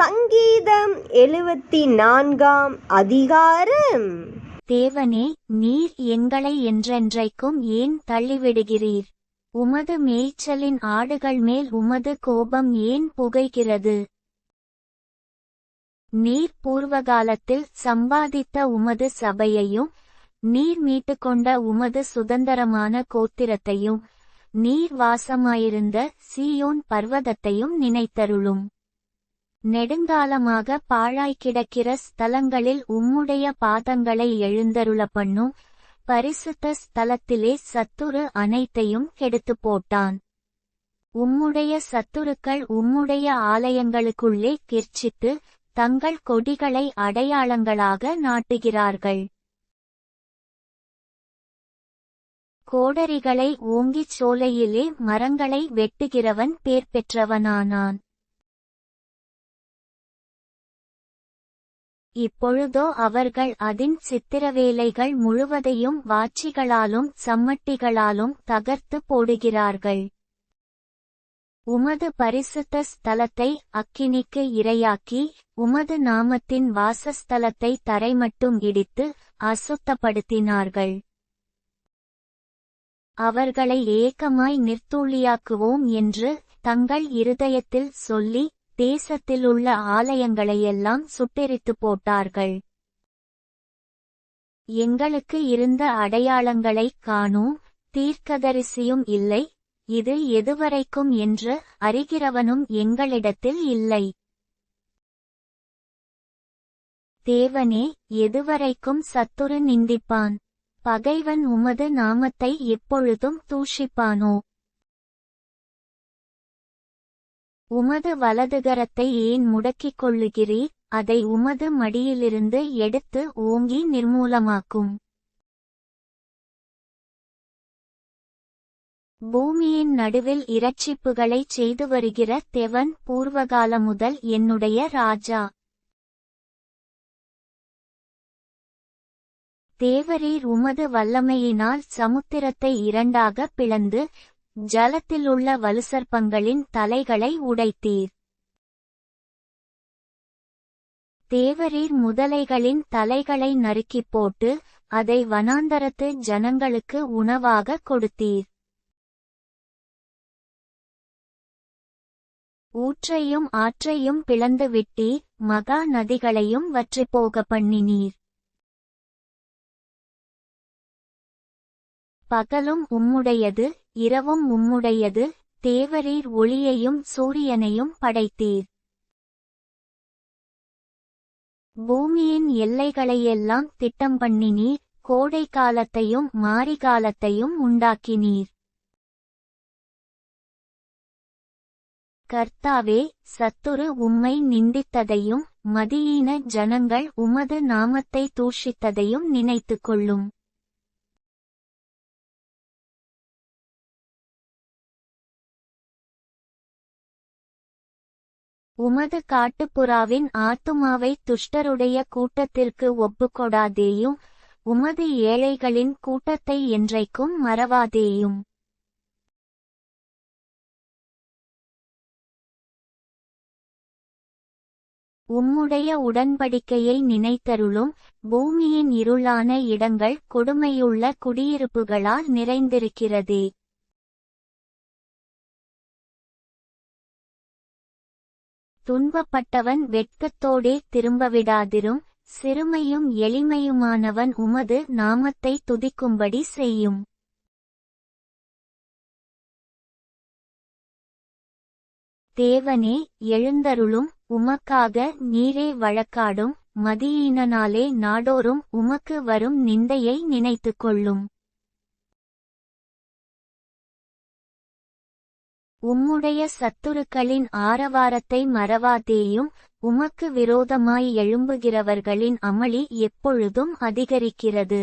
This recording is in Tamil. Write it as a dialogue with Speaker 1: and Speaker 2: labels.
Speaker 1: சங்கீதம் 74 அதிகாரம்.
Speaker 2: தேவனே, நீர் எங்களை என்றென்றைக்கும் ஏன் தள்ளிவிடுகிறீர்? உமது மேய்ச்சலின் ஆடுகள் மேல் உமது கோபம் ஏன் புகைகிறது? நீர் பூர்வகாலத்தில் சம்பாதித்த உமது சபையையும் நீர் மீட்டுக்கொண்ட உமது சுதந்திரமான கோத்திரத்தையும் நீர் வாசமாயிருந்த சீயோன் பர்வதத்தையும் நினைத்தருளும். நெடுங்காலமாக பாழாய்க்கிடக்கிற ஸ்தலங்களில் உம்முடைய பாதங்களை எழுந்தருள பண்ணும். பரிசுத்த ஸ்தலத்திலே சத்துரு அனைத்தையும் கெடுத்து போட்டான். உம்முடைய சத்துருக்கள் உம்முடைய ஆலயங்களுக்குள்ளே கிர்ச்சித்து தங்கள் கொடிகளை அடையாளங்களாக நாட்டுகிறார்கள். கோடரிகளை ஓங்கிச் சோலையிலே மரங்களை வெட்டுகிறவன் பேர் பெற்றவனானான். இப்பொழுதோ அவர்கள் அதின் சித்திரவேலைகள் முழுவதையும் வாச்சிகளாலும் சம்மட்டிகளாலும் தகர்த்து போடுகிறார்கள். உமது பரிசுத்த ஸ்தலத்தை அக்கினிக்கு இரையாக்கி உமது நாமத்தின் வாசஸ்தலத்தை தரைமட்டும் இடித்து அசுத்தப்படுத்தினார்கள். அவர்களை ஏகமாய் நிர்த்தூளியாக்குவோம் என்று தங்கள் இருதயத்தில் சொல்லி தேசத்திலுள்ள ஆலயங்களையெல்லாம் சுட்டெரித்து போட்டார்கள். எங்களுக்கு இருந்த அடையாளங்களைக் காணோம், தீர்க்கதரிசியும் இல்லை, இது எதுவரைக்கும் என்று அறிகிறவனும் எங்களிடத்தில் இல்லை. தேவனே, எதுவரைக்கும் சத்துரு நிந்திப்பான்? பகைவன் உமது நாமத்தை எப்பொழுதும் தூஷிப்பானோ? உமது வலதுகரத்தை ஏன் முடக்கிக் கொள்ளுகிறீர்? அதை உமது மடியிலிருந்து எடுத்து ஓங்கி நிர்மூலமாக்கும். பூமியின் நடுவில் இரட்சிப்புகளைச் செய்து வருகிற தேவன் பூர்வகால முதல் என்னுடைய ராஜா. தேவரீர் உமது வல்லமையினால் சமுத்திரத்தை இரண்டாக பிளந்து ஜலத்திலுள்ள வலுசர்ப்பங்களின் தலைகளை உடைத்தீர். தேவரீர் முதலைகளின் தலைகளை நறுக்கிப் போட்டு அதை வனாந்தரத்து ஜனங்களுக்கு உணவாக கொடுத்தீர். ஊற்றையும் ஆற்றையும் பிளந்து விட்டீர், மகா நதிகளையும் வற்றிப்போக பண்ணினீர். பகலும் உம்முடையது, இரவும் உம்முடையது, தேவரீர் ஒளியையும் சூரியனையும் படைத்தீர். பூமியின் எல்லைகளையெல்லாம் திட்டம் பண்ணினீர், கோடை காலத்தையும் மாரிகாலத்தையும் உண்டாக்கினீர். கர்த்தாவே, சத்துரு உம்மை நிந்தித்ததையும் மதியீன ஜனங்கள் உமது நாமத்தை தூஷித்ததையும் நினைத்துக் கொள்ளும். உமது காட்டுப்புறாவின் ஆத்துமாவை துஷ்டருடைய கூட்டத்திற்கு ஒப்புக்கொடாதேயும், உமது ஏழைகளின் கூட்டத்தை என்றைக்கும் மறவாதேயும். உம்முடைய உடன்படிக்கையை நினைத்தருளும். பூமியின் இருளான இடங்கள் கொடுமையுள்ள குடியிருப்புகளால் நிறைந்திருக்கிறதே. துன்பப்பட்டவன் வெட்கத்தோடே திரும்பவிடாதிரும், சிறுமையும் எளிமையுமானவன் உமது நாமத்தை துதிக்கும்படி செய்யும். தேவனே, எழுந்தருளும், உமக்காக நீரே வழக்காடும். மதியீனனாலே நாடோறும் உமக்கு வரும் நிந்தையை நினைத்துக் கொள்ளும். உம்முடைய சத்துருக்களின் ஆரவாரத்தை மறவாதேயும், உமக்கு விரோதமாய் எழும்புகிறவர்களின் அமளி எப்பொழுதும் அதிகரிக்கிறது.